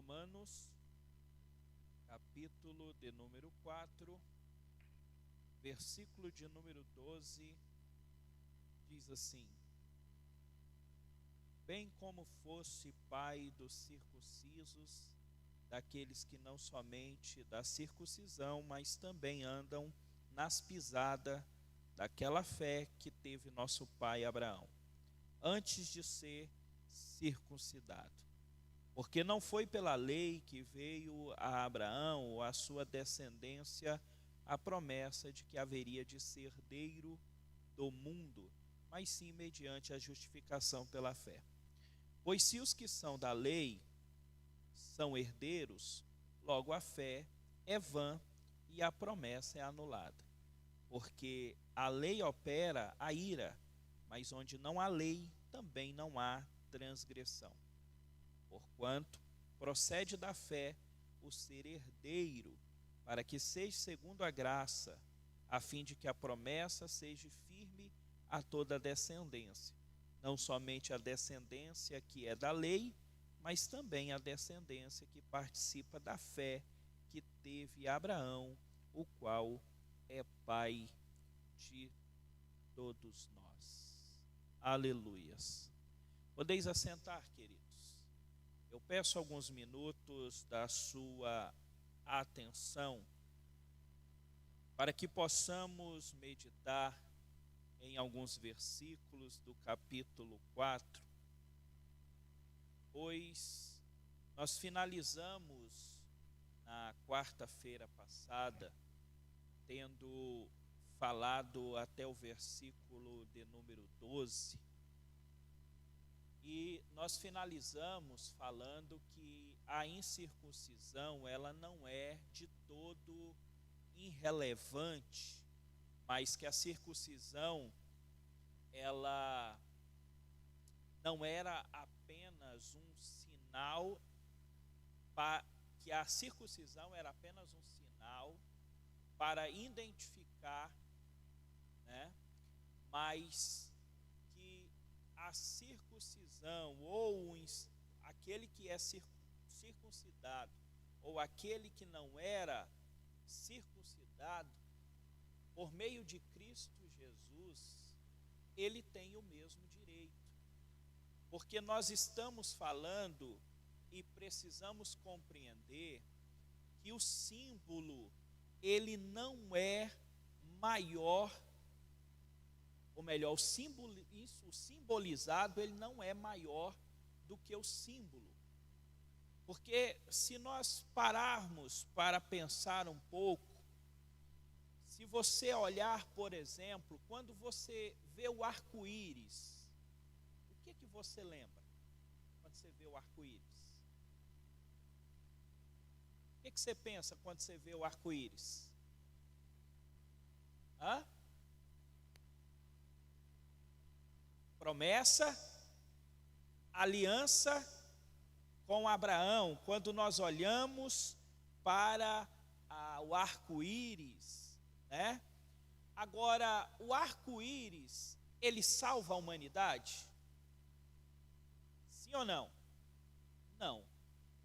Romanos, capítulo de número 4, versículo de número 12, diz assim: bem como fosse pai dos circuncisos, daqueles que não somente da circuncisão, mas também andam nas pisadas daquela fé que teve nosso pai Abraão, antes de ser circuncidado. Porque não foi pela lei que veio a Abraão ou a sua descendência a promessa de que haveria de ser herdeiro do mundo, mas sim mediante a justificação pela fé. Pois se os que são da lei são herdeiros, logo a fé é vã e a promessa é anulada. Porque a lei opera a ira, mas onde não há lei, também não há transgressão. Porquanto procede da fé o ser herdeiro, para que seja segundo a graça, a fim de que a promessa seja firme a toda a descendência, não somente a descendência que é da lei, mas também a descendência que participa da fé que teve Abraão, o qual é pai de todos nós. Aleluias. Podeis assentar, queridos. Eu peço alguns minutos da sua atenção para que possamos meditar em alguns versículos do capítulo 4, pois nós finalizamos na quarta-feira passada, tendo falado até o versículo de número 12, e nós finalizamos falando que a incircuncisão, ela não é de todo irrelevante, mas que a circuncisão, ela não era apenas um sinal, que a circuncisão era apenas um sinal para identificar, né, mas que a circuncisão, ou aquele que é circuncidado, ou aquele que não era circuncidado, por meio de Cristo Jesus, ele tem o mesmo direito. Porque nós estamos falando e precisamos compreender que o símbolo, ele não é maior, ou melhor, o simbolizado, ele não é maior do que o símbolo. Porque se nós pararmos para pensar um pouco, se você olhar, por exemplo, quando você vê o arco-íris, o que você lembra quando você vê o arco-íris? O que você pensa quando você vê o arco-íris? Promessa, aliança com Abraão. Quando nós olhamos para o arco-íris, né? Agora, o arco-íris, ele salva a humanidade? Sim ou não? Não.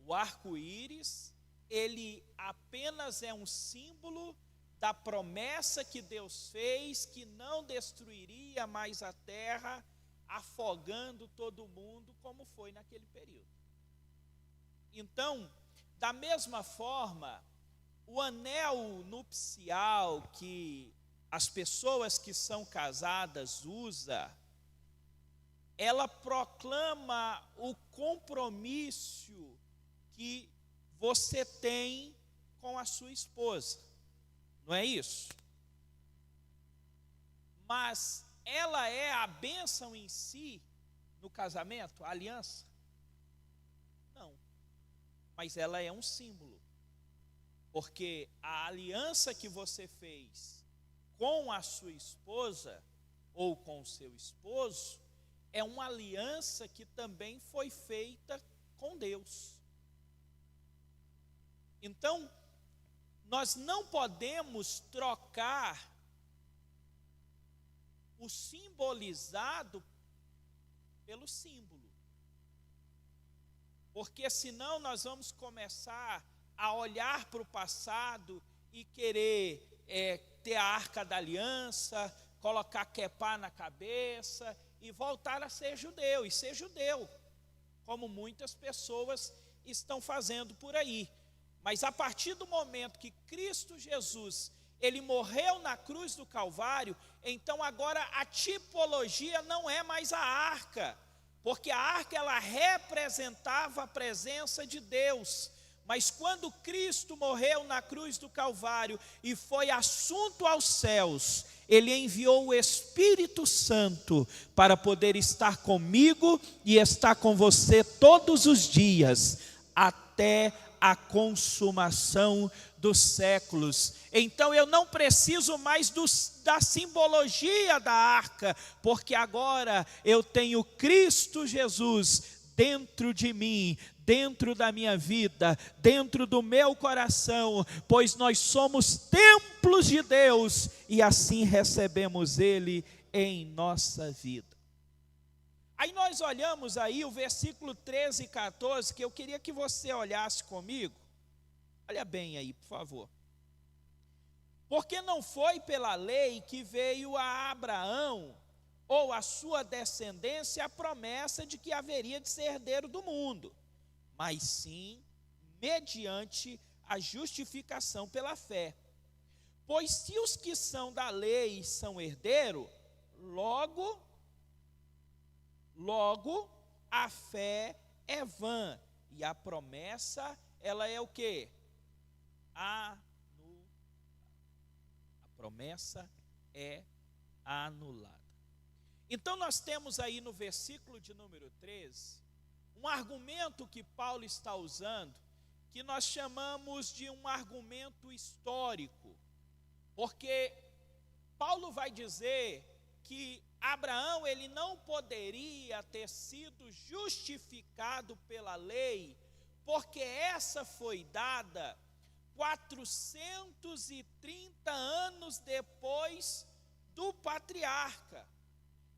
O arco-íris, ele apenas é um símbolo da promessa que Deus fez, que não destruiria mais a terra, afogando todo mundo, como foi naquele período. Então, da mesma forma, o anel nupcial que as pessoas que são casadas usam, ela proclama o compromisso que você tem com a sua esposa, não é isso? Mas ela é a bênção em si no casamento, a aliança? Não, mas ela é um símbolo, porque a aliança que você fez com a sua esposa ou com o seu esposo é uma aliança que também foi feita com Deus. Então, nós não podemos trocar o simbolizado pelo símbolo. porque senão nós vamos começar a olhar para o passado e querer ter a Arca da Aliança, colocar quepá na cabeça e voltar a ser judeu, e ser judeu, como muitas pessoas estão fazendo por aí. Mas a partir do momento que Cristo Jesus, ele morreu na cruz do Calvário, então agora a tipologia não é mais a arca, porque a arca ela representava a presença de Deus. Mas quando Cristo morreu na cruz do Calvário e foi assunto aos céus, ele enviou o Espírito Santo para poder estar comigo e estar com você todos os dias, até a consumação dos séculos. Então eu não preciso mais da simbologia da arca, porque agora eu tenho Cristo Jesus dentro de mim, dentro da minha vida, dentro do meu coração, pois nós somos templos de Deus e assim recebemos Ele em nossa vida. Aí nós olhamos aí o versículo 13 e 14, que eu queria que você olhasse comigo. Olha bem aí, por favor. Porque não foi pela lei que veio a Abraão, ou a sua descendência, a promessa de que haveria de ser herdeiro do mundo, mas sim mediante a justificação pela fé. Pois se os que são da lei são herdeiros, logo a fé é vã, e a promessa, ela é o quê? A promessa é anulada. Então nós temos aí no versículo de número 13, um argumento que Paulo está usando, que nós chamamos de um argumento histórico, porque Paulo vai dizer que Abraão ele não poderia ter sido justificado pela lei, porque essa foi dada 430 anos depois do patriarca.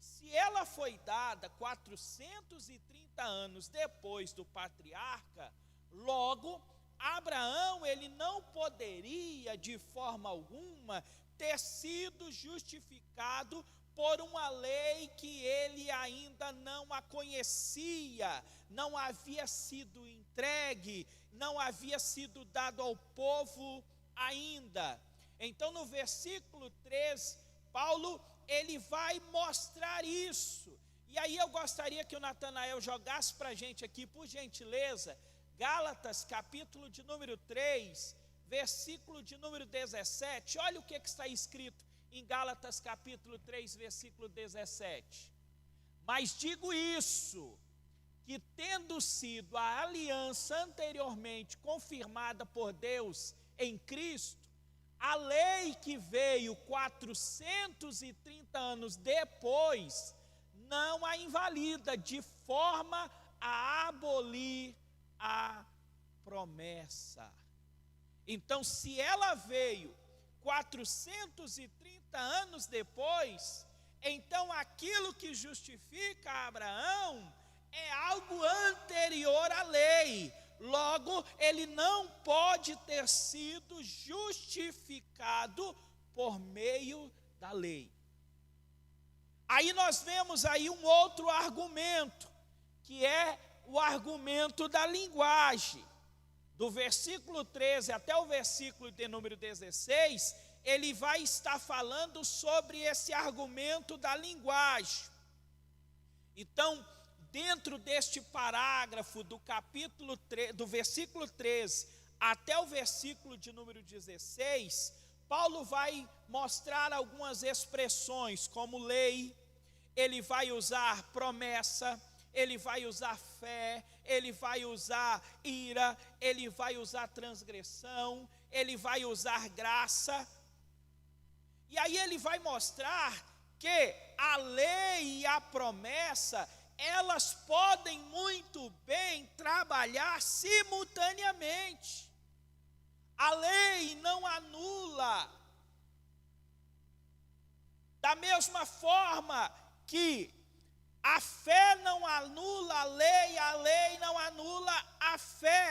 Se ela foi dada 430 anos depois do patriarca, logo Abraão ele não poderia de forma alguma ter sido justificado por uma lei que ele ainda não a conhecia, não havia sido entregue, não havia sido dado ao povo ainda. Então no versículo 13, Paulo ele vai mostrar isso. E aí eu gostaria que o Natanael jogasse para a gente aqui, por gentileza, Gálatas capítulo de número 3, versículo de número 17. Olha o que está escrito em Gálatas capítulo 3, versículo 17. Mas digo isso, que tendo sido a aliança anteriormente confirmada por Deus em Cristo, a lei que veio 430 anos depois, não a invalida, de forma a abolir a promessa. Então, se ela veio 430 anos depois, então aquilo que justifica Abraão é algo anterior à lei. Logo, ele não pode ter sido justificado por meio da lei. Aí nós vemos aí um outro argumento, que é o argumento da linguagem. Do versículo 13 até o versículo de número 16, ele vai estar falando sobre esse argumento da linguagem. Então, dentro deste parágrafo do capítulo 3, do versículo 13 até o versículo de número 16, Paulo vai mostrar algumas expressões como lei, ele vai usar promessa, ele vai usar fé, ele vai usar ira, ele vai usar transgressão, ele vai usar graça. E aí ele vai mostrar que a lei e a promessa, elas podem muito bem trabalhar simultaneamente. A lei não anula. Da mesma forma que A fé não anula a lei não anula a fé.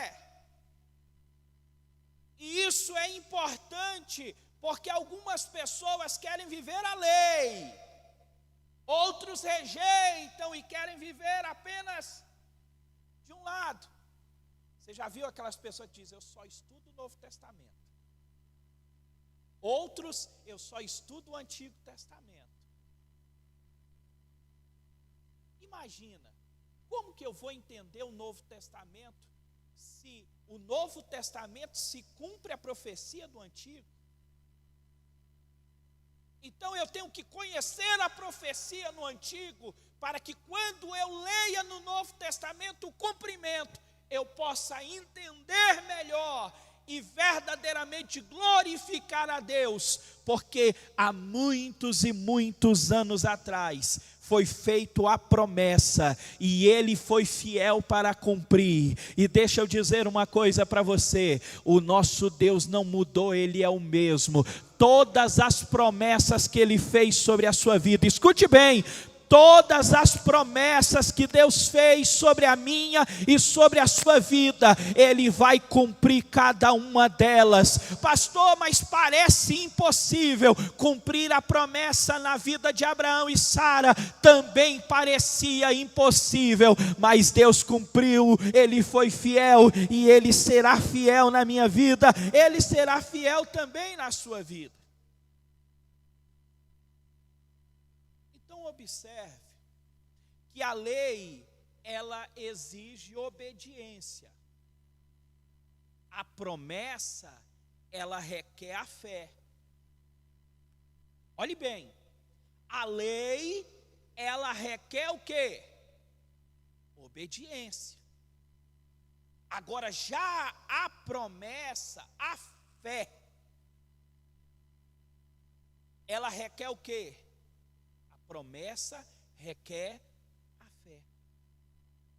E isso é importante, porque algumas pessoas querem viver a lei, outros rejeitam e querem viver apenas de um lado. Você já viu aquelas pessoas que dizem, eu só estudo o Novo Testamento. Outros, eu só estudo o Antigo Testamento. Imagina, como que eu vou entender o Novo Testamento se o Novo Testamento se cumpre a profecia do Antigo? Então eu tenho que conhecer a profecia no Antigo, para que quando eu leia no Novo Testamento o cumprimento, eu possa entender melhor e verdadeiramente glorificar a Deus, porque há muitos e muitos anos atrás foi feita a promessa e Ele foi fiel para cumprir. E deixa eu dizer uma coisa para você, o nosso Deus não mudou, Ele é o mesmo. Todas as promessas que Ele fez sobre a sua vida, escute bem, todas as promessas que Deus fez sobre a minha e sobre a sua vida, Ele vai cumprir cada uma delas. Pastor, mas parece impossível cumprir a promessa na vida de Abraão e Sara. Também parecia impossível, mas Deus cumpriu, Ele foi fiel e Ele será fiel na minha vida, Ele será fiel também na sua vida. Observe que a lei, ela exige obediência. A promessa, ela requer a fé. Olhe bem, a lei, ela requer o quê? Obediência. Agora, já a promessa, a fé, ela requer o quê? Promessa requer a fé.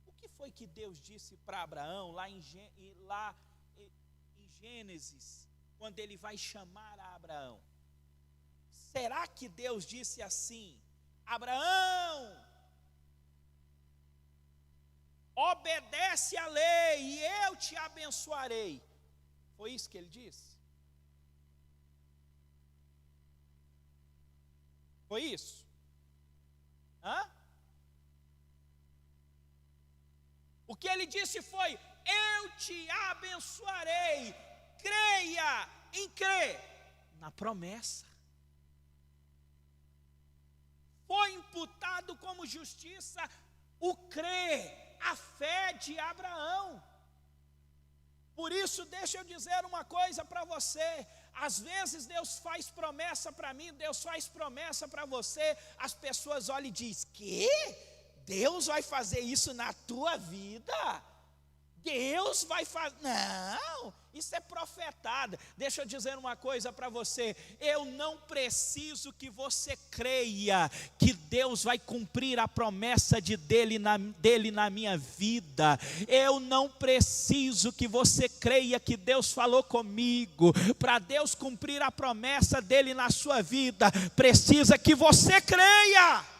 O que foi que Deus disse para Abraão lá em Gênesis, quando Ele vai chamar a Abraão? Será que Deus disse assim, Abraão, obedece a lei e eu te abençoarei? Foi isso que Ele disse? Foi isso? O que Ele disse foi, eu te abençoarei, creia em crer na promessa. Foi imputado como justiça o crer, a fé de Abraão. Por isso, deixa eu dizer uma coisa para você, às vezes Deus faz promessa para mim, Deus faz promessa para você, as pessoas olham e dizem, que? Deus vai fazer isso na tua vida? Deus vai fazer? Não, isso é profetada. Deixa eu dizer uma coisa para você, eu não preciso que você creia que Deus vai cumprir a promessa dele na minha vida. Eu não preciso que você creia que Deus falou comigo. Para Deus cumprir a promessa dele na sua vida, precisa que você creia.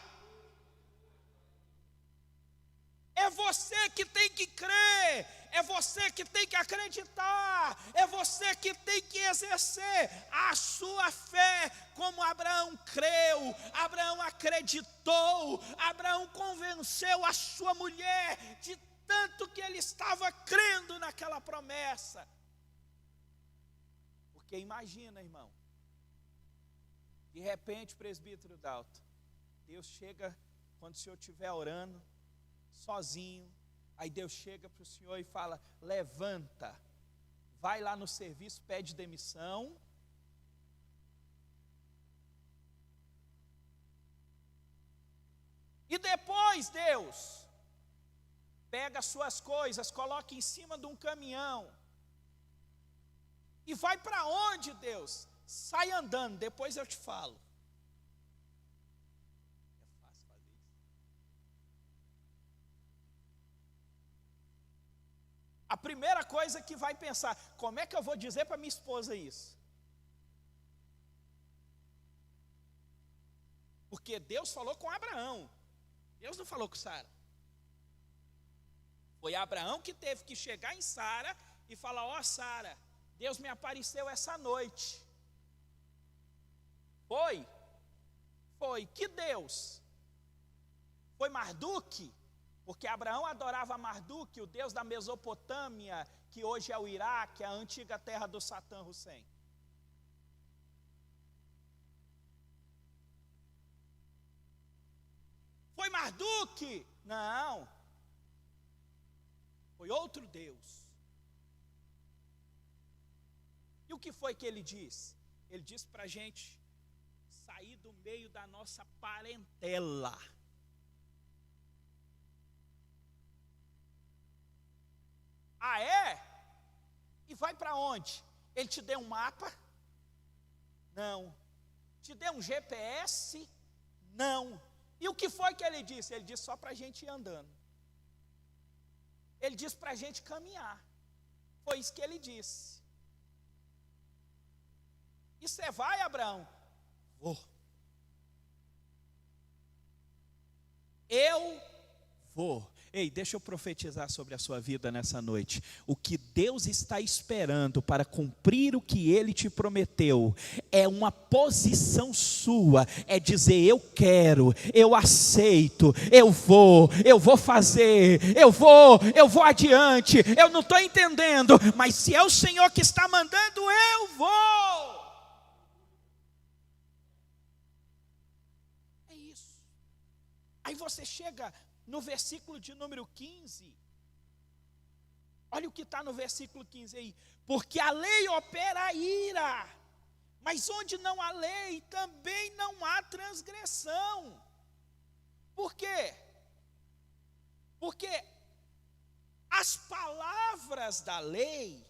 É você que tem que crer, é você que tem que acreditar, é você que tem que exercer a sua fé, como Abraão creu, Abraão acreditou, Abraão convenceu a sua mulher, de tanto que ele estava crendo naquela promessa. Porque imagina, irmão, de repente, presbítero Dalton, Deus chega, quando o senhor estiver orando, sozinho, aí Deus chega para o senhor e fala, levanta, vai lá no serviço, pede demissão, e depois Deus pega as suas coisas, coloca em cima de um caminhão, e vai para onde, Deus? Sai andando, depois eu te falo. A primeira coisa que vai pensar, como é que eu vou dizer para minha esposa isso? Porque Deus falou com Abraão. Deus não falou com Sara. Foi Abraão que teve que chegar em Sara e falar: ó, Sara, Deus me apareceu essa noite. Foi? Foi. Que Deus? Foi Marduk? Porque Abraão adorava Marduk, o deus da Mesopotâmia, que hoje é o Iraque, a antiga terra do Saddam Hussein. Foi Marduk? Não. Foi outro Deus. E o que foi que ele disse? Ele disse para a gente sair do meio da nossa parentela. Ah, é? E vai para onde? Ele te deu um mapa? Não. Te deu um GPS? Não. E o que foi que ele disse? Ele disse só para a gente ir andando. Ele disse para a gente caminhar. Foi isso que ele disse. E você vai, Abraão? Vou. Eu vou. Ei, deixa eu profetizar sobre a sua vida nessa noite. O que Deus está esperando para cumprir o que Ele te prometeu é uma posição sua, é dizer: eu quero, eu aceito, eu vou fazer, eu vou adiante, eu não estou entendendo, mas se é o Senhor que está mandando, eu vou. É isso. Aí você chega no versículo de número 15, olha o que está no versículo 15 aí: porque a lei opera a ira, mas onde não há lei, também não há transgressão. Por quê? Porque as palavras da lei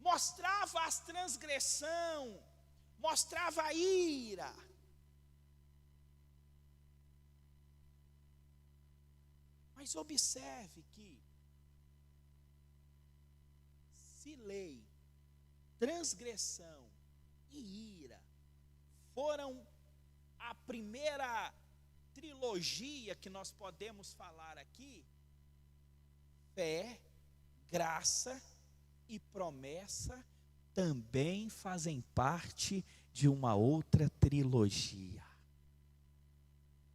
mostravam as transgressões, mostrava a ira. Mas observe que se lei, transgressão e ira foram a primeira trilogia que nós podemos falar aqui, fé, graça e promessa também fazem parte de uma outra trilogia.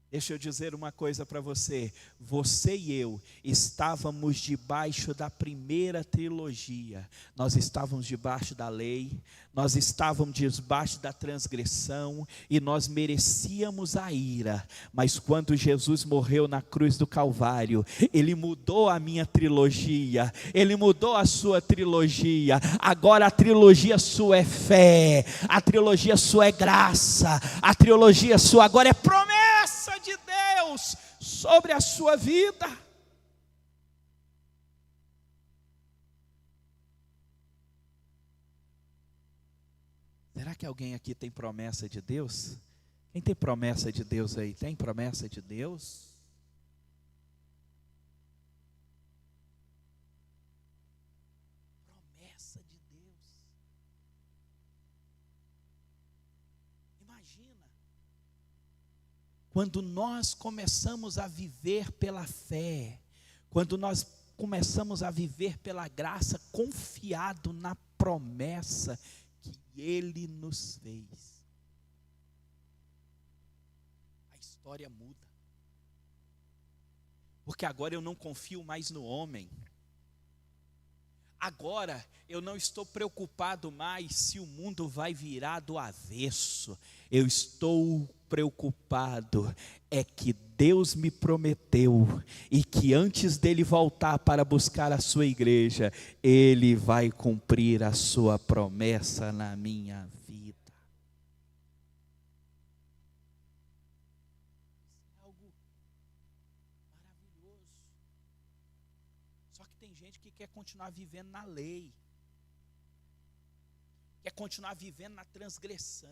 Deixa eu dizer uma coisa para você. Você e eu estávamos debaixo da primeira trilogia. Nós estávamos debaixo da lei, nós estávamos debaixo da transgressão e nós merecíamos a ira. Mas quando Jesus morreu na cruz do Calvário, Ele mudou a minha trilogia, Ele mudou a sua trilogia. Agora a trilogia sua é fé, a trilogia sua é graça, a trilogia sua agora é promessa de Deus sobre a sua vida. Será que alguém aqui tem promessa de Deus? Quem tem promessa de Deus aí? Tem promessa de Deus? Promessa de Deus. Imagina quando nós começamos a viver pela fé, quando nós começamos a viver pela graça, confiado na promessa que Ele nos fez. A história muda. Porque agora eu não confio mais no homem. Agora eu não estou preocupado mais se o mundo vai virar do avesso. Eu estou preocupado é que Deus me prometeu e que antes dele voltar para buscar a sua igreja, Ele vai cumprir a sua promessa na minha vida. É algo maravilhoso. Só que tem gente que quer continuar vivendo na lei, quer continuar vivendo na transgressão,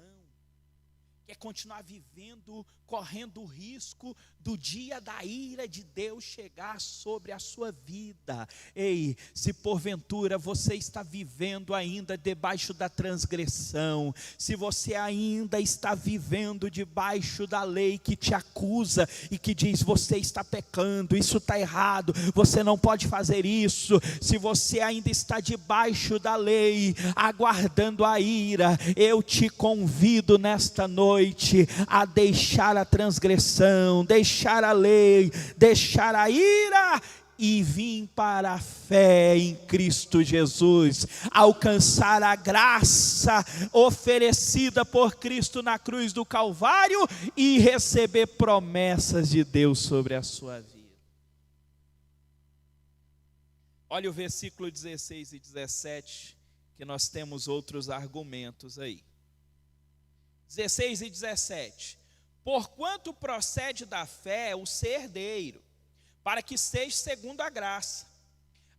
quer continuar vivendo, correndo o risco do dia da ira de Deus chegar sobre a sua vida. Ei, se porventura você está vivendo ainda debaixo da transgressão, se você ainda está vivendo debaixo da lei que te acusa e que diz: você está pecando, isso está errado, você não pode fazer isso, se você ainda está debaixo da lei, aguardando a ira, eu te convido nesta noite a deixar a transgressão, deixar a lei, deixar a ira e vir para a fé em Cristo Jesus, alcançar a graça oferecida por Cristo na cruz do Calvário e receber promessas de Deus sobre a sua vida. Olha o versículo 16 e 17, que nós temos outros argumentos aí. 16 e 17. Porquanto procede da fé o ser herdeiro, para que seja segundo a graça,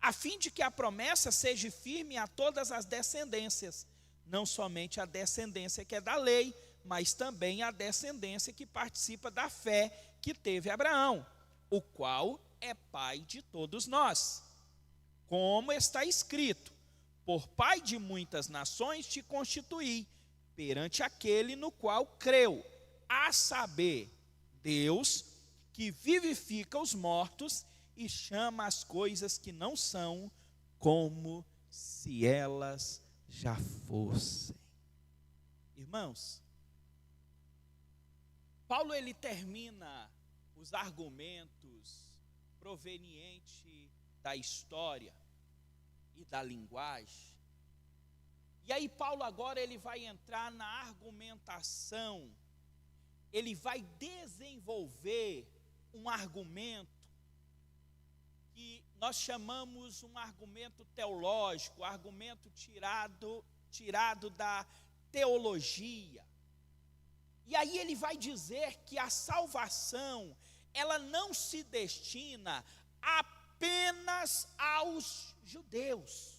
a fim de que a promessa seja firme a todas as descendências, não somente a descendência que é da lei, mas também a descendência que participa da fé que teve Abraão, o qual é pai de todos nós. Como está escrito: por pai de muitas nações te constituí, perante aquele no qual creu, a saber, Deus, que vivifica os mortos e chama as coisas que não são como se elas já fossem. Irmãos, Paulo ele termina os argumentos provenientes da história e da linguagem. E aí Paulo agora ele vai entrar na argumentação, ele vai desenvolver um argumento que nós chamamos um argumento teológico, argumento tirado da teologia. E aí ele vai dizer que a salvação, ela não se destina apenas aos judeus.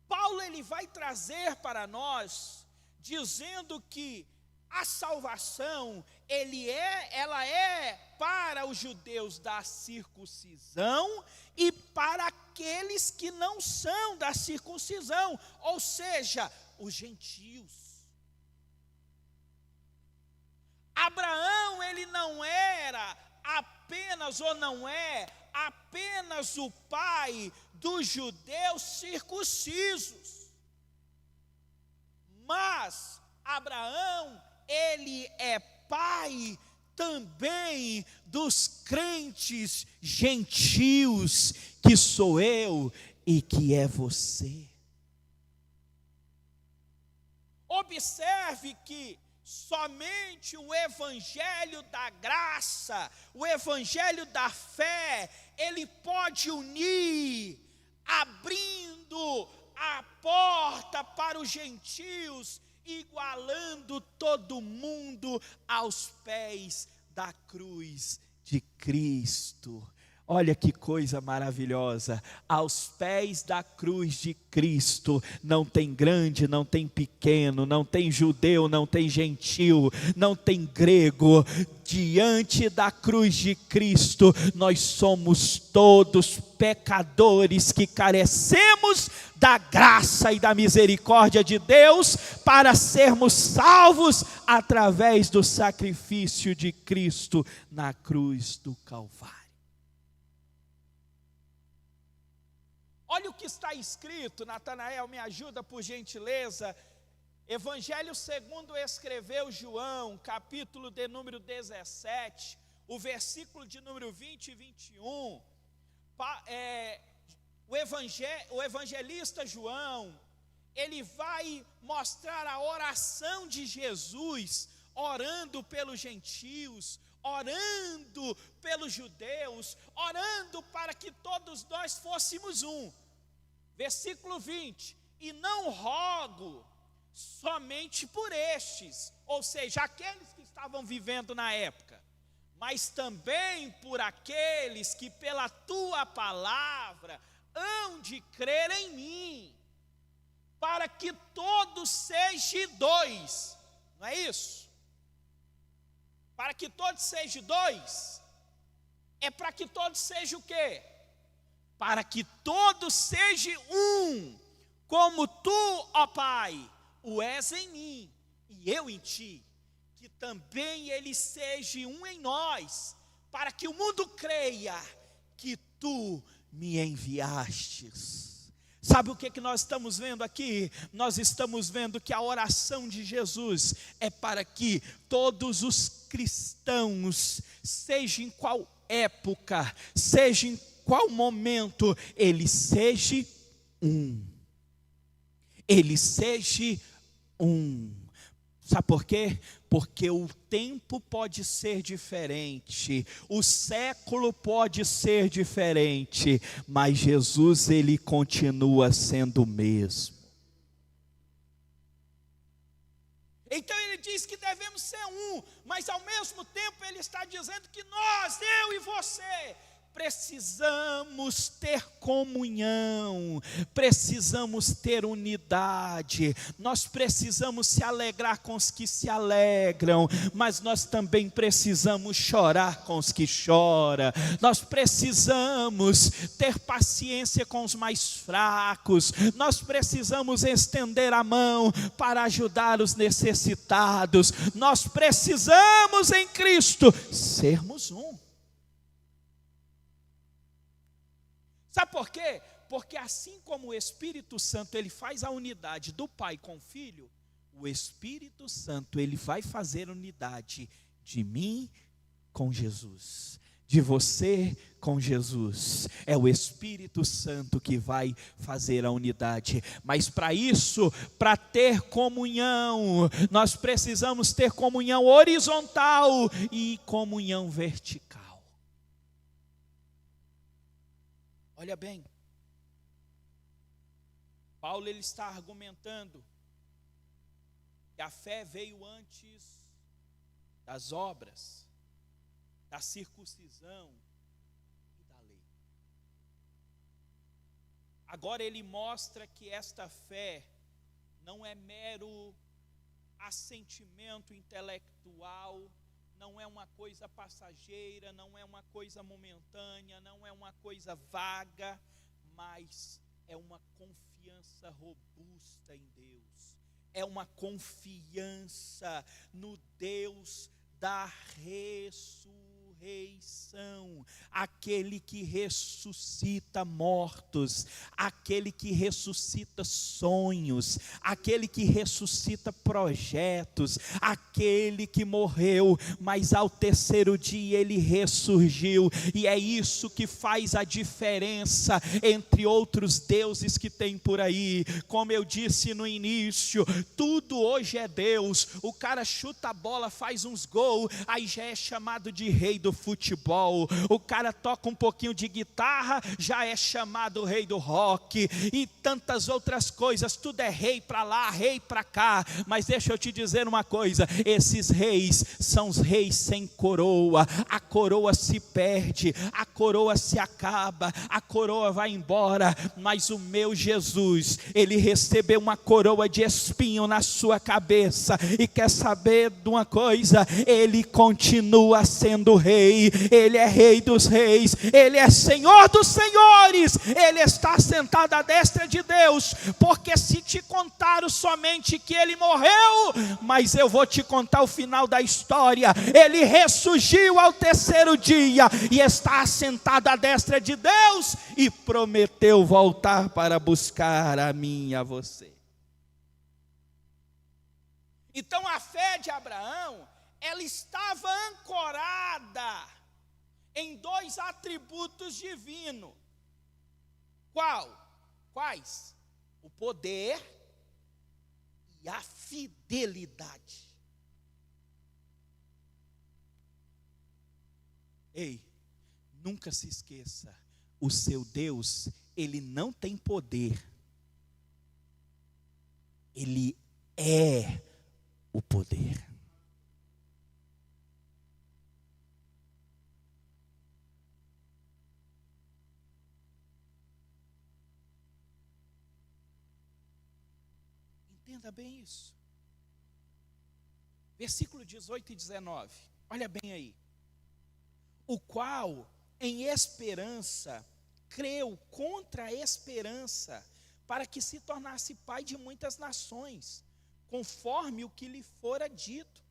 Paulo ele vai trazer para nós, dizendo que a salvação, ela é para os judeus da circuncisão e para aqueles que não são da circuncisão, ou seja, os gentios. Abraão, ele não era apenas, ou não é apenas o pai dos judeus circuncisos, mas Abraão, ele é pai também dos crentes gentios, que sou eu e que é você. Observe que somente o evangelho da graça, o evangelho da fé, ele pode unir, abrindo a porta para os gentios, igualando todo mundo aos pés da cruz de Cristo. Olha que coisa maravilhosa, aos pés da cruz de Cristo, não tem grande, não tem pequeno, não tem judeu, não tem gentil, não tem grego. Diante da cruz de Cristo, nós somos todos pecadores que carecemos da graça e da misericórdia de Deus, para sermos salvos através do sacrifício de Cristo na cruz do Calvário. Olha o que está escrito, Natanael, me ajuda por gentileza. Evangelho segundo escreveu João, capítulo de número 17, o versículo de número 20 e 21. O evangelista João, ele vai mostrar a oração de Jesus, orando pelos gentios, orando pelos judeus, orando para que todos nós fôssemos um. Versículo 20, e não rogo somente por estes, ou seja, aqueles que estavam vivendo na época, mas também por aqueles que pela tua palavra hão de crer em mim, para que todos sejam dois, Não é isso? Para que todos sejam dois, é para que todos sejam o quê? Para que todos sejam um, como tu, ó Pai, o és em mim e eu em ti, que também ele seja um em nós, para que o mundo creia que tu me enviastes. Sabe o que nós estamos vendo aqui? Nós estamos vendo que a oração de Jesus é para que todos os cristãos, seja em qual época, seja em qual momento, ele seja um. Ele seja um. Sabe por quê? Porque o tempo pode ser diferente, o século pode ser diferente, mas Jesus, ele continua sendo o mesmo. Então ele diz que devemos ser um, mas ao mesmo tempo ele está dizendo que nós, eu e você, precisamos ter comunhão, precisamos ter unidade, nós precisamos se alegrar com os que se alegram, mas nós também precisamos chorar com os que choram, nós precisamos ter paciência com os mais fracos, nós precisamos estender a mão para ajudar os necessitados, nós precisamos em Cristo sermos um. Sabe por quê? Porque assim como o Espírito Santo ele faz a unidade do Pai com o Filho, o Espírito Santo ele vai fazer a unidade de mim com Jesus, de você com Jesus. É o Espírito Santo que vai fazer a unidade. Mas para isso, para ter comunhão, nós precisamos ter comunhão horizontal e comunhão vertical. Olha bem, Paulo ele está argumentando que a fé veio antes das obras, da circuncisão e da lei. Agora ele mostra que esta fé não é mero assentimento intelectual, não é uma coisa passageira, não é uma coisa momentânea, não é uma coisa vaga, mas é uma confiança robusta em Deus, é uma confiança no Deus da ressurreição, aquele que ressuscita mortos, aquele que ressuscita sonhos, aquele que ressuscita projetos, aquele que morreu, mas ao terceiro dia ele ressurgiu, e é isso que faz a diferença entre outros deuses que tem por aí. Como eu disse no início, tudo hoje é Deus. O cara chuta a bola, faz uns gols, aí já é chamado de rei do futebol. O cara toca um pouquinho de guitarra, já é chamado rei do rock, e tantas outras coisas. Tudo é rei para lá, rei para cá. Mas deixa eu te dizer uma coisa, esses reis são os reis sem coroa. A coroa se perde, a coroa se acaba, a coroa vai embora, mas o meu Jesus, ele recebeu uma coroa de espinho na sua cabeça, e quer saber de uma coisa? Ele continua sendo rei, ele é rei dos reis, ele é senhor dos senhores, ele está sentado à destra de Deus. Porque se te contaram somente que ele morreu, mas eu vou te contar o final da história. Ele ressurgiu ao terceiro dia e está sentado à destra de Deus, e prometeu voltar para buscar a mim e a você. Então a fé de Abraão, ela estava ancorada em dois atributos divinos. Quais? O poder e a fidelidade. Ei, nunca se esqueça, o seu Deus, ele não tem poder, ele é o poder. Entenda bem isso. Versículo 18 e 19, olha bem aí. O qual, em esperança, creu contra a esperança, para que se tornasse pai de muitas nações, conforme o que lhe fora dito.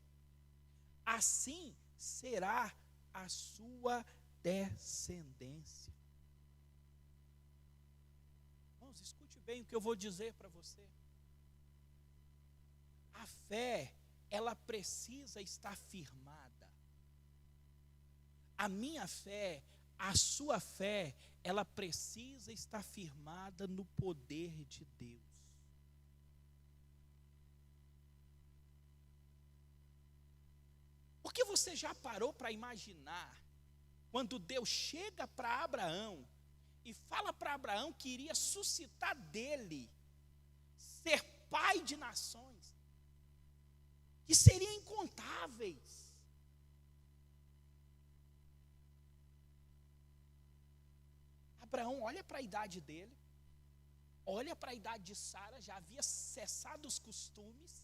Assim será a sua descendência. Irmãos, escute bem o que eu vou dizer para você. A fé, ela precisa estar firmada. A minha fé, a sua fé, ela precisa estar firmada no poder de Deus. Porque você já parou para imaginar, quando Deus chega para Abraão, e fala para Abraão que iria suscitar dele, ser pai de nações, que seriam incontáveis. Abraão olha para a idade dele, olha para a idade de Sara, já havia cessado os costumes.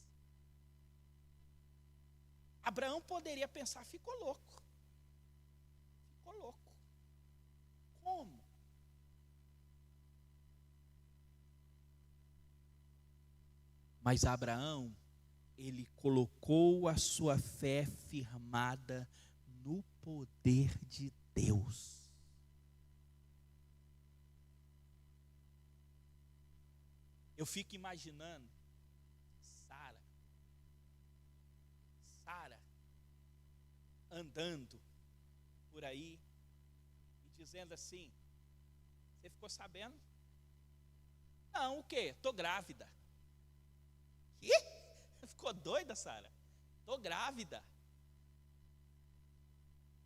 Abraão poderia pensar, ficou louco. Ficou louco. Como? Mas Abraão, ele colocou a sua fé firmada no poder de Deus. Eu fico imaginando Sara andando por aí e dizendo assim: você ficou sabendo? Não, o quê? Estou grávida. Quê? Ficou doida, Sara? Estou grávida.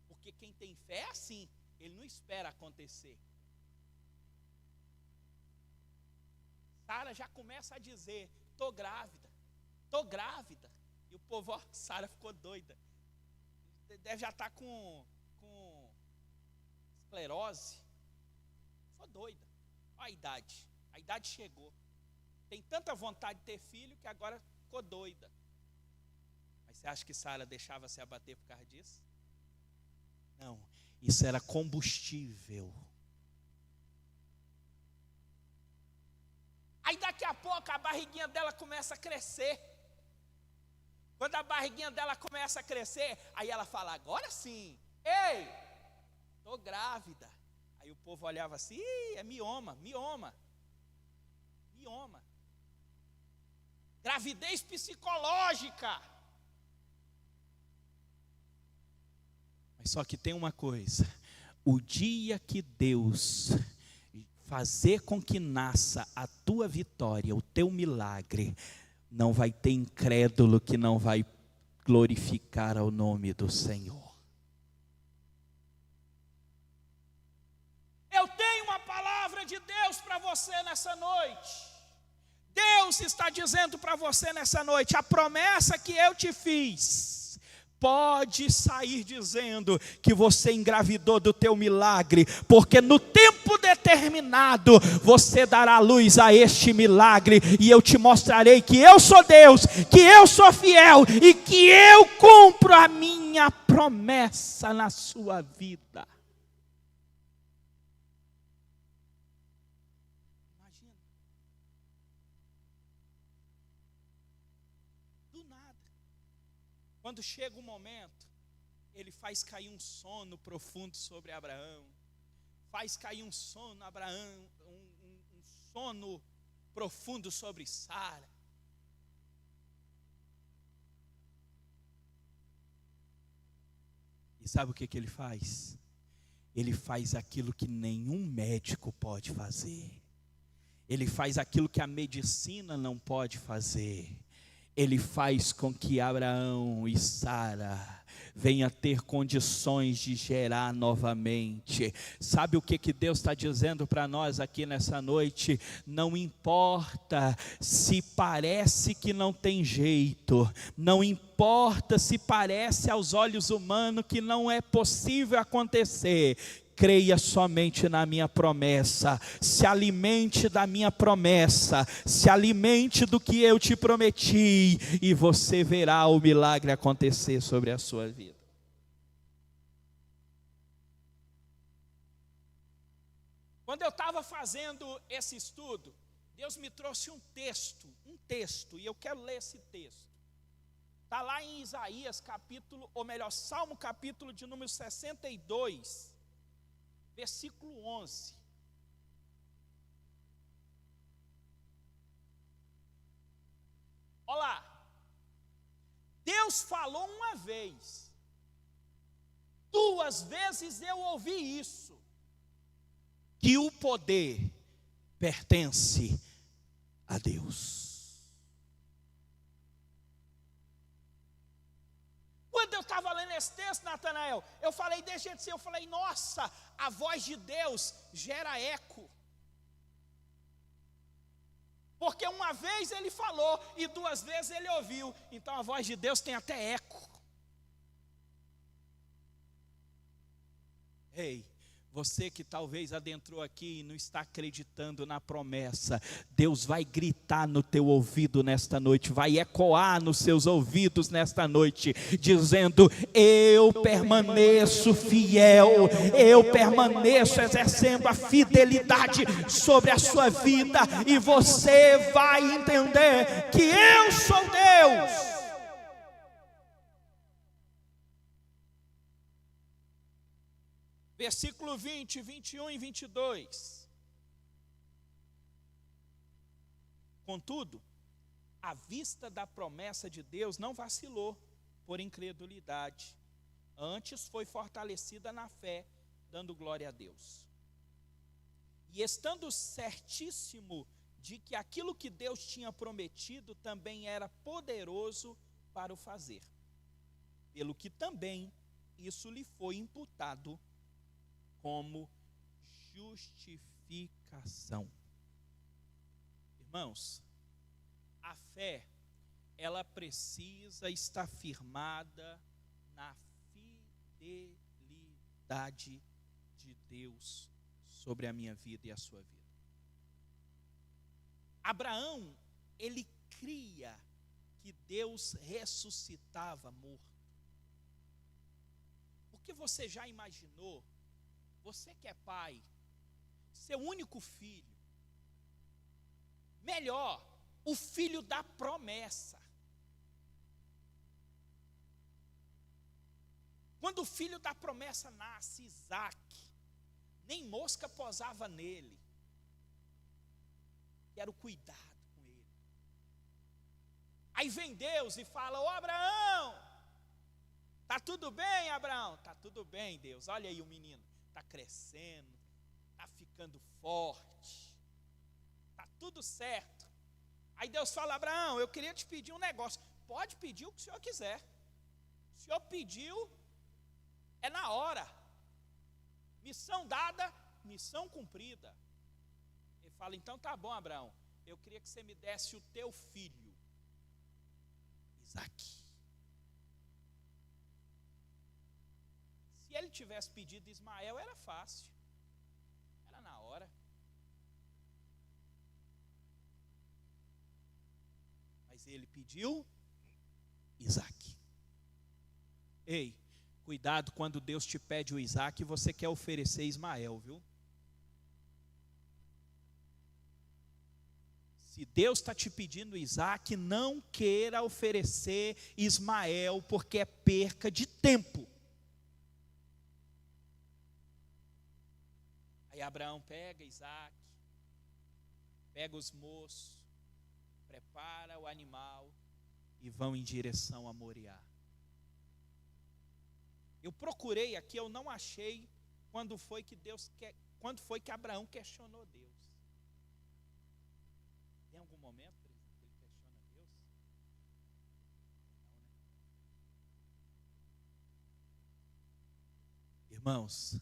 Porque quem tem fé é assim, ele não espera acontecer. Sara já começa a dizer: estou grávida, estou grávida. E o povo, ó, Sara ficou doida. Deve já estar com esclerose. Ficou doida. Olha a idade chegou. Tem tanta vontade de ter filho que agora ficou doida. Mas você acha que Sara deixava se abater por causa disso? Não, isso era combustível. Aí daqui a pouco a barriguinha dela começa a crescer. Quando a barriguinha dela começa a crescer, aí ela fala: agora sim, ei, estou grávida. Aí o povo olhava assim: é mioma. Gravidez psicológica. Mas só que tem uma coisa: o dia que Deus fazer com que nasça a tua vitória, o teu milagre, não vai ter incrédulo que não vai glorificar ao nome do Senhor. Eu tenho uma palavra de Deus para você nessa noite. Deus está dizendo para você nessa noite: a promessa que eu te fiz, pode sair dizendo que você engravidou do teu milagre, porque no tempo determinado você dará luz a este milagre, e eu te mostrarei que eu sou Deus, que eu sou fiel e que eu cumpro a minha promessa na sua vida. Imagina. Do nada. Quando chega o momento, ele faz cair um sono profundo sobre Abraão, faz cair um sono, um sono profundo sobre Sara. E sabe o que ele faz? Ele faz aquilo que nenhum médico pode fazer. Ele faz aquilo que a medicina não pode fazer. Ele faz com que Abraão e Sara venham ter condições de gerar novamente. Sabe o que Deus está dizendo para nós aqui nessa noite? Não importa se parece que não tem jeito, não importa se parece aos olhos humanos que não é possível acontecer. creia somente na minha promessa, se alimente da minha promessa, se alimente do que eu te prometi, e você verá o milagre acontecer sobre a sua vida. Quando eu estava fazendo esse estudo, Deus me trouxe um texto, e eu quero ler esse texto. Está lá em Isaías Salmo capítulo de número 62, versículo 11. Olha lá, Deus falou uma vez, 2 vezes eu ouvi isso, que o poder pertence a Deus. Quando eu estava lendo esse texto, Natanael, eu falei desse jeito assim, eu falei, nossa, a voz de Deus gera eco. Porque uma vez ele falou e 2 vezes ele ouviu, então a voz de Deus tem até eco. Ei, você que talvez adentrou aqui e não está acreditando na promessa, Deus vai gritar no teu ouvido nesta noite, vai ecoar nos seus ouvidos nesta noite, dizendo: eu permaneço fiel, eu permaneço exercendo a fidelidade sobre a sua vida, e você vai entender que eu sou Deus. Versículo 20, 21 e 22. Contudo, a vista da promessa de Deus não vacilou por incredulidade, antes foi fortalecida na fé, dando glória a Deus. E estando certíssimo de que aquilo que Deus tinha prometido também era poderoso para o fazer, pelo que também isso lhe foi imputado como justificação. Irmãos, a fé, ela precisa estar firmada na fidelidade de Deus sobre a minha vida e a sua vida. Abraão, ele cria que Deus ressuscitava morto. Porque você já imaginou, você que é pai, seu único filho, melhor, o filho da promessa. Quando o filho da promessa nasce, Isaac, nem mosca posava nele. Era o cuidado com ele. Aí vem Deus e fala: ô Abraão, tá tudo bem, Abraão? Tá tudo bem, Deus, olha aí o menino. Está crescendo, está ficando forte, está tudo certo. Aí Deus fala: Abraão, eu queria te pedir um negócio. Pode pedir o que o senhor quiser. O senhor pediu, é na hora. Missão dada, missão cumprida. Ele fala: então tá bom, Abraão, eu queria que você me desse o teu filho, Isaque. Se ele tivesse pedido Ismael, era fácil, era na hora. Mas ele pediu Isaque. Ei, cuidado quando Deus te pede o Isaque e você quer oferecer Ismael, viu? Se Deus está te pedindo Isaque, não queira oferecer Ismael, porque é perca de tempo. Aí Abraão pega Isaac, pega os moços, prepara o animal e vão em direção a Moriá. Eu procurei aqui, eu não achei quando foi que Abraão questionou Deus. Tem algum momento, por exemplo, que ele questiona Deus? Não, né? Irmãos,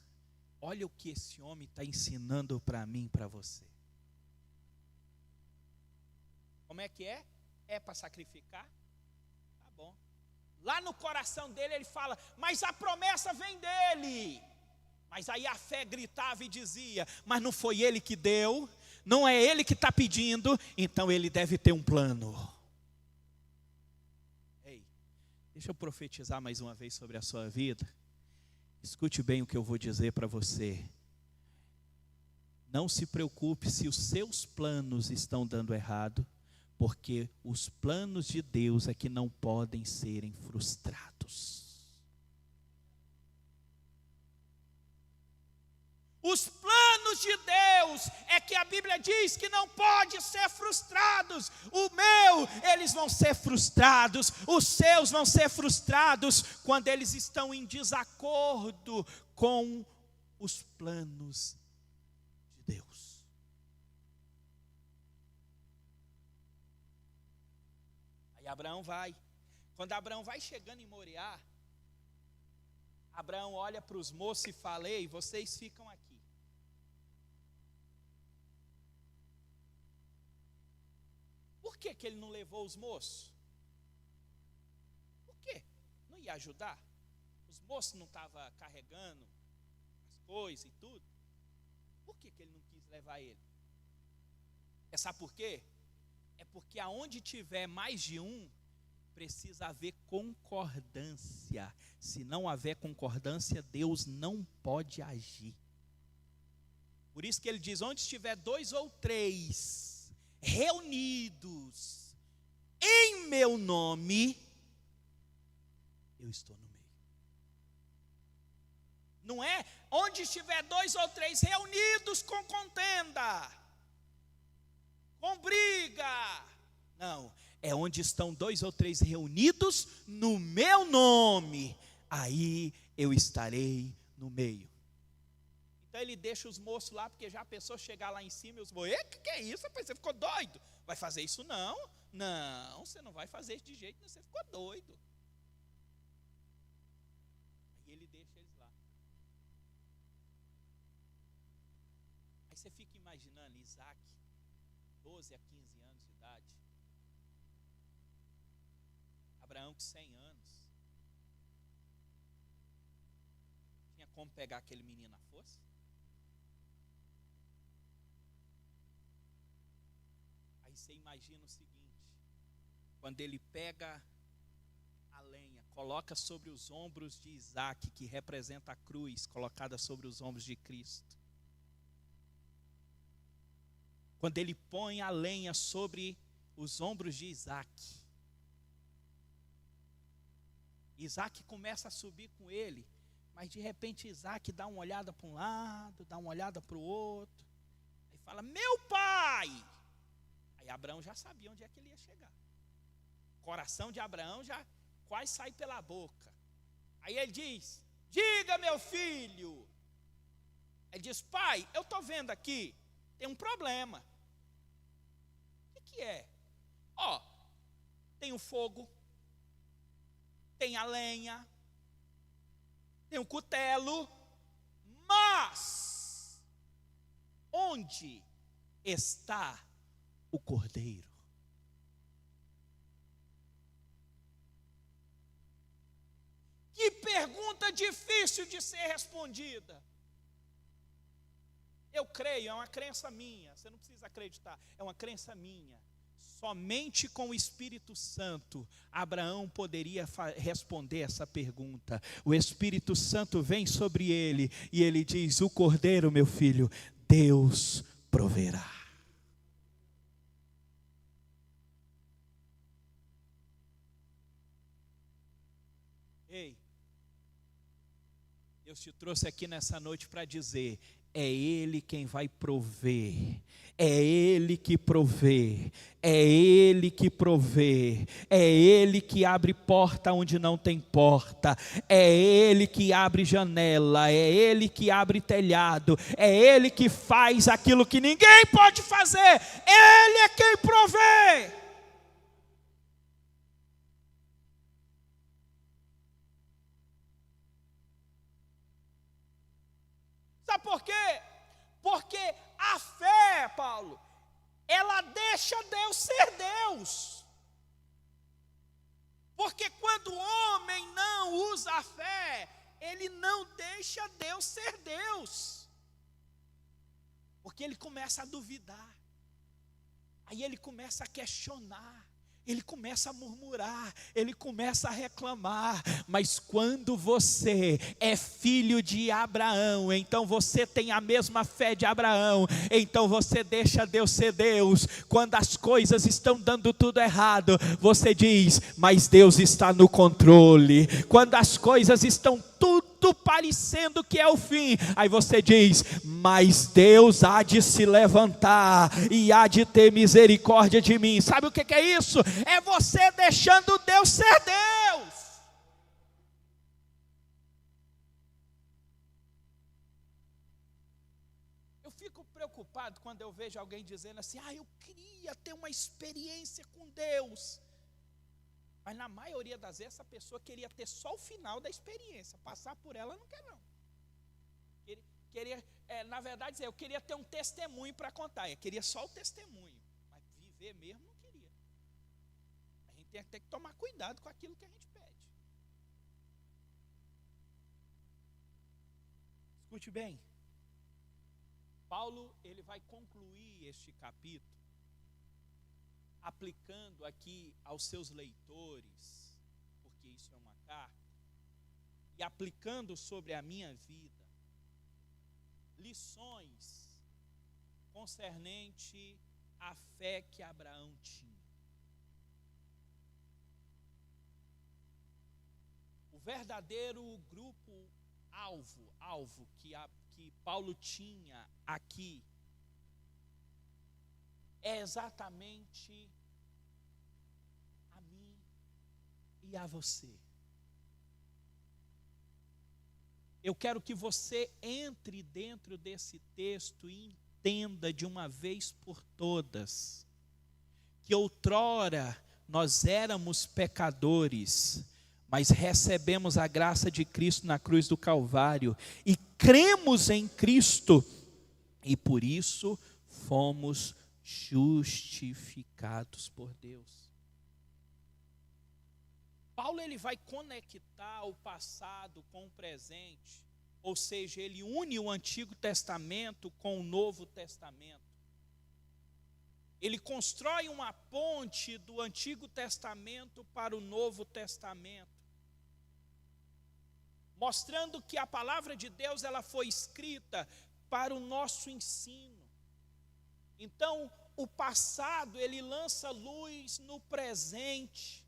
olha o que esse homem está ensinando para mim e para você. Como é que é? É para sacrificar? Tá bom. Lá no coração dele ele fala: mas a promessa vem dele. Mas aí a fé gritava e dizia: mas não foi ele que deu, não é ele que está pedindo, então ele deve ter um plano. Ei, deixa eu profetizar mais uma vez sobre a sua vida. Escute bem o que eu vou dizer para você. Não se preocupe se os seus planos estão dando errado, porque os planos de Deus é que não podem serem frustrados. Os planos de Deus é que a Bíblia diz que não pode ser frustrados. O meu, eles vão ser frustrados. Os seus vão ser frustrados quando eles estão em desacordo com os planos de Deus. Aí Abraão vai. Quando Abraão vai chegando em Moriá, Abraão olha para os moços e fala: ei, vocês ficam aqui. Por que ele não levou os moços? Por quê? Não ia ajudar? Os moços não estavam carregando as coisas e tudo? Por que ele não quis levar ele? Sabe por quê? É porque aonde tiver mais de um, precisa haver concordância. Se não houver concordância, Deus não pode agir. Por isso que ele diz: onde estiver 2 ou 3 reunidos em meu nome, eu estou no meio. Não é onde estiver 2 ou 3 reunidos com contenda, com briga. Não, é onde estão 2 ou 3 reunidos no meu nome, aí eu estarei no meio. Então ele deixa os moços lá, porque já pensou chegar lá em cima e os moços: que é isso, rapaz? Você ficou doido? Vai fazer isso não? Não, você não vai fazer isso de jeito nenhum, você ficou doido. Aí ele deixa eles lá. Aí você fica imaginando Isaac, 12 a 15 anos de idade, Abraão com 100 anos, tinha como pegar aquele menino à força? Aí você imagina o seguinte: quando ele pega a lenha, coloca sobre os ombros de Isaac, que representa a cruz colocada sobre os ombros de Cristo. Quando ele põe a lenha sobre os ombros de Isaac, Isaac começa a subir com ele, mas de repente Isaac dá uma olhada para um lado, dá uma olhada para o outro, aí fala: meu pai! Aí Abraão já sabia onde é que ele ia chegar. O coração de Abraão já quase sai pela boca. Aí ele diz: diga, meu filho. Ele diz: pai, eu estou vendo aqui, tem um problema. O que é? Tem o fogo, tem a lenha, tem o cutelo, mas onde está o cordeiro? Que pergunta difícil de ser respondida. Eu creio, é uma crença minha, você não precisa acreditar, é uma crença minha. Somente com o Espírito Santo Abraão poderia responder essa pergunta. O Espírito Santo vem sobre ele e ele diz: o cordeiro, meu filho, Deus proverá. Ei, Deus te trouxe aqui nessa noite para dizer: é Ele quem vai prover, é Ele que provê, é Ele que provê, é Ele que abre porta onde não tem porta, é Ele que abre janela, é Ele que abre telhado, é Ele que faz aquilo que ninguém pode fazer, Ele é quem provê. Sabe por quê? Porque a fé, Paulo, ela deixa Deus ser Deus. Porque quando o homem não usa a fé, ele não deixa Deus ser Deus. Porque ele começa a duvidar. Aí ele começa a questionar. Ele começa a murmurar, ele começa a reclamar, mas quando você é filho de Abraão, então você tem a mesma fé de Abraão, então você deixa Deus ser Deus. Quando as coisas estão dando tudo errado, você diz, mas Deus está no controle. Quando as coisas estão tudo parecendo que é o fim, aí você diz, mas Deus há de se levantar e há de ter misericórdia de mim. Sabe o que é isso? É você deixando Deus ser Deus. Eu fico preocupado quando eu vejo alguém dizendo assim, eu queria ter uma experiência com Deus. Mas na maioria das vezes essa pessoa queria ter só o final da experiência, passar por ela não quer não. Na verdade, eu queria ter um testemunho para contar, eu queria só o testemunho, mas viver mesmo não queria. A gente tem que tomar cuidado com aquilo que a gente pede. Escute bem, Paulo ele vai concluir este capítulo aplicando aqui aos seus leitores, porque isso é uma carta, e aplicando sobre a minha vida, lições concernente à fé que Abraão tinha. O verdadeiro grupo alvo que Paulo tinha aqui, é exatamente a mim e a você. Eu quero que você entre dentro desse texto e entenda de uma vez por todas que outrora nós éramos pecadores, mas recebemos a graça de Cristo na cruz do Calvário e cremos em Cristo e por isso fomos justificados por Deus. Paulo ele vai conectar o passado com o presente, ou seja, ele une o Antigo Testamento com o Novo Testamento. Ele constrói uma ponte do Antigo Testamento para o Novo Testamento, mostrando que a palavra de Deus ela foi escrita para o nosso ensino. Então, o passado, ele lança luz no presente,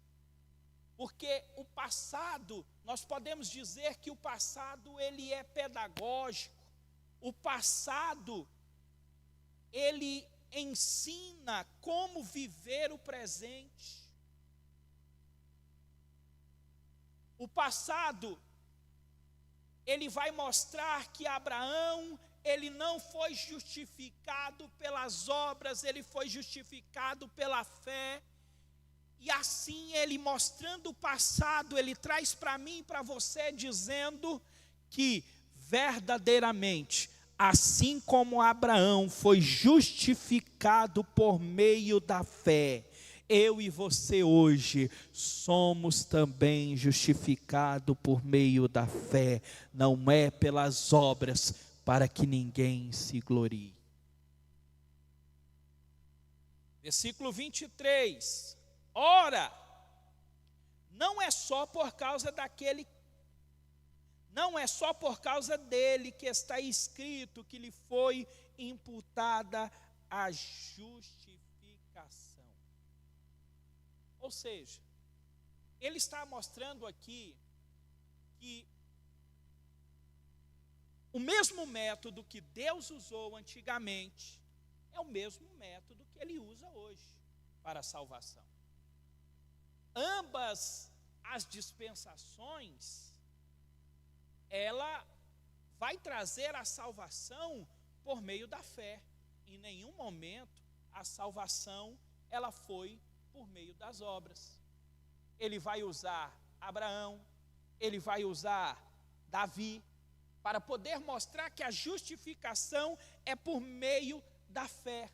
porque o passado, nós podemos dizer que o passado, ele é pedagógico, o passado, ele ensina como viver o presente. O passado, ele vai mostrar que Abraão, ele não foi justificado pelas obras, ele foi justificado pela fé. E assim ele mostrando o passado, ele traz para mim e para você dizendo que verdadeiramente, assim como Abraão foi justificado por meio da fé, eu e você hoje somos também justificados por meio da fé, não é pelas obras, para que ninguém se glorie. Versículo 23. Ora, não é só por causa dele que está escrito que lhe foi imputada a justificação. Ou seja, ele está mostrando aqui que o mesmo método que Deus usou antigamente é o mesmo método que ele usa hoje para a salvação. Ambas as dispensações, ela vai trazer a salvação por meio da fé. Em nenhum momento a salvação ela foi por meio das obras. Ele vai usar Abraão, ele vai usar Davi, para poder mostrar que a justificação é por meio da fé.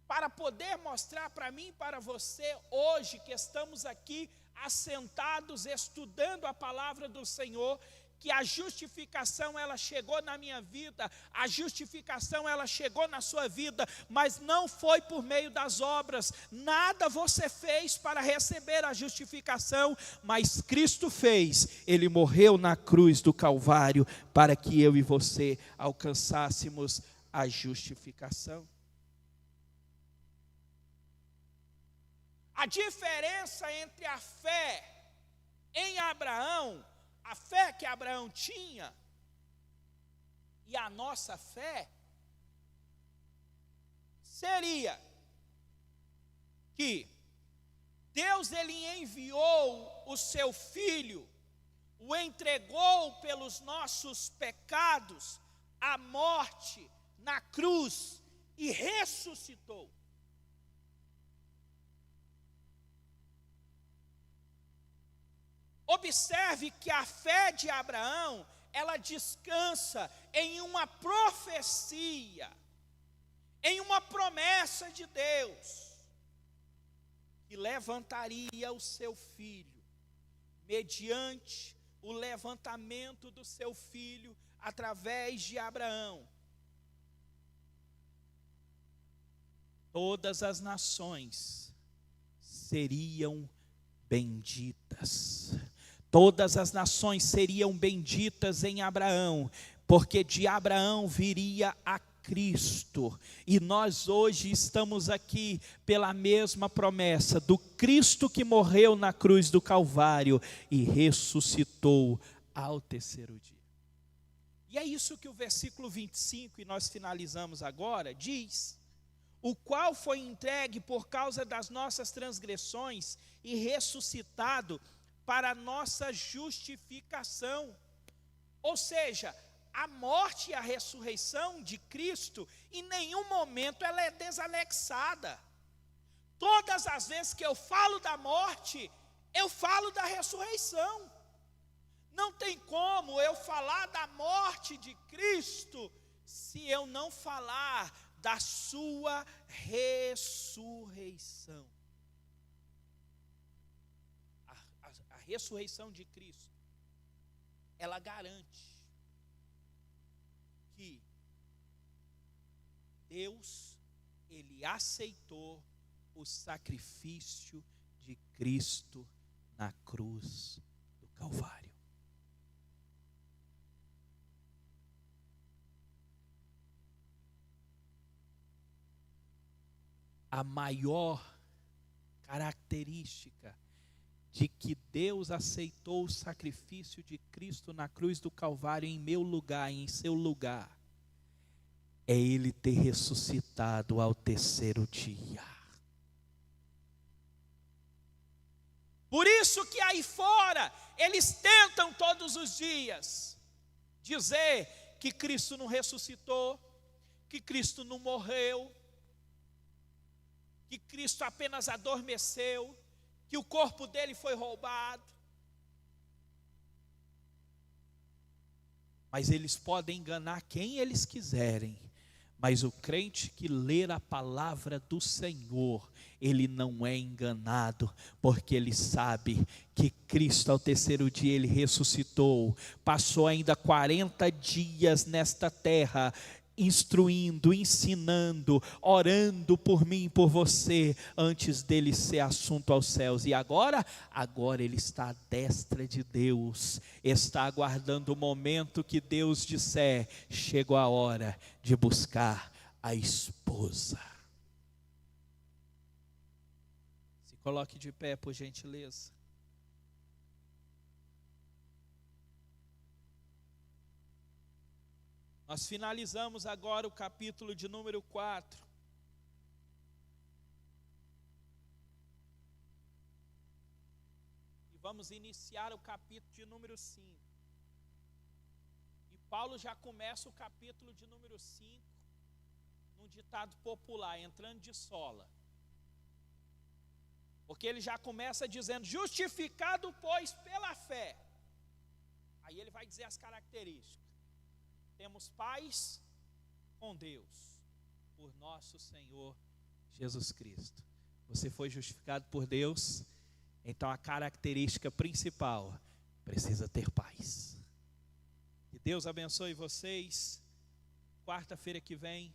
Para poder mostrar para mim e para você, hoje que estamos aqui, assentados estudando a palavra do Senhor, que a justificação ela chegou na minha vida, a justificação ela chegou na sua vida, mas não foi por meio das obras, nada você fez para receber a justificação, mas Cristo fez, Ele morreu na cruz do Calvário, para que eu e você alcançássemos a justificação. A diferença entre a fé em Abraão, a fé que Abraão tinha, e a nossa fé, seria que Deus ele enviou o seu Filho, o entregou pelos nossos pecados, à morte, na cruz, e ressuscitou. Observe que a fé de Abraão, ela descansa em uma profecia, em uma promessa de Deus, que levantaria o seu filho, mediante o levantamento do seu filho, através de Abraão. Todas as nações seriam benditas. Todas as nações seriam benditas em Abraão, porque de Abraão viria a Cristo, e nós hoje estamos aqui pela mesma promessa do Cristo que morreu na cruz do Calvário e ressuscitou ao terceiro dia. E é isso que o versículo 25, e nós finalizamos agora, diz: o qual foi entregue por causa das nossas transgressões e ressuscitado para a nossa justificação. Ou seja, a morte e a ressurreição de Cristo, em nenhum momento ela é desanexada. Todas as vezes que eu falo da morte, eu falo da ressurreição. Não tem como eu falar da morte de Cristo se eu não falar da sua ressurreição. A ressurreição de Cristo, ela garante que Deus, Ele aceitou o sacrifício de Cristo na cruz do Calvário. A maior característica de que Deus aceitou o sacrifício de Cristo na cruz do Calvário em meu lugar, em seu lugar, é Ele ter ressuscitado ao terceiro dia. Por isso que aí fora, eles tentam todos os dias dizer que Cristo não ressuscitou, que Cristo não morreu, que Cristo apenas adormeceu, que o corpo dele foi roubado. Mas eles podem enganar quem eles quiserem, mas o crente que ler a palavra do Senhor, ele não é enganado, porque ele sabe que Cristo ao terceiro dia ele ressuscitou, passou ainda 40 dias nesta terra, instruindo, ensinando, orando por mim e por você, antes dele ser assunto aos céus. E agora ele está à destra de Deus, está aguardando o momento que Deus disser: chegou a hora de buscar a esposa. Se coloque de pé, por gentileza. Nós finalizamos agora o capítulo de número 4. E vamos iniciar o capítulo de número 5. E Paulo já começa o capítulo de número 5 num ditado popular, entrando de sola. Porque ele já começa dizendo: justificado, pois, pela fé. Aí ele vai dizer as características. Temos paz com Deus, por nosso Senhor Jesus Cristo. Você foi justificado por Deus Então a característica principal, precisa ter paz. Que Deus abençoe vocês. Quarta-feira que vem